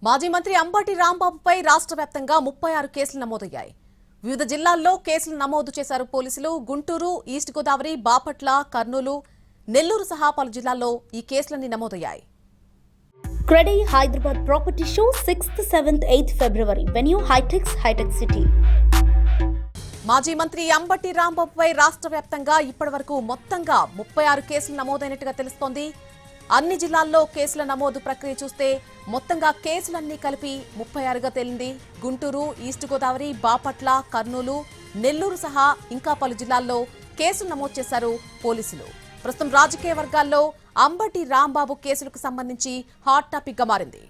మాజీ మంత్రి అంబటి రాంబాబుపై రాష్ట్ర వ్యాప్తంగా 36 కేసులు నమోదయ్యాయి. వివిధ జిల్లాల్లో కేసులు నమోదు చేశారు పోలీసులు. గుంటూరు, ఈస్ట్ గోదావరి, బాపట్ల, కర్నూలు, నెల్లూరు సహా పలు జిల్లాల్లో ఈ కేసులన్నీ నమోదయ్యాయి. Credi Hyderabad Property Show 6th, 7th, 8th February. Venue Hightex City. మాజీ మంత్రి అంబటి రాంబాబుపై రాష్ట్ర వ్యాప్తంగా ఇప్పటివరకు మొత్తంగా 36 కేసులు నమోదైనట్టుగా తెలుస్తోంది. అన్ని జిల్లాల్లో కేసుల నమోదు ప్రక్రియ చూస్తే మొత్తంగా కేసులన్నీ కలిపి 36గా తేలింది. గుంటూరు, ఈస్ట్ గోదావరి, బాపట్ల, కర్నూలు, నెల్లూరు సహా ఇంకా పలు జిల్లాల్లో కేసులు నమోదు చేశారు పోలీసులు. ప్రస్తుతం రాజకీయ వర్గాల్లో అంబటి రాంబాబు కేసులకు సంబంధించి హాట్ టాపిక్ గా మారింది.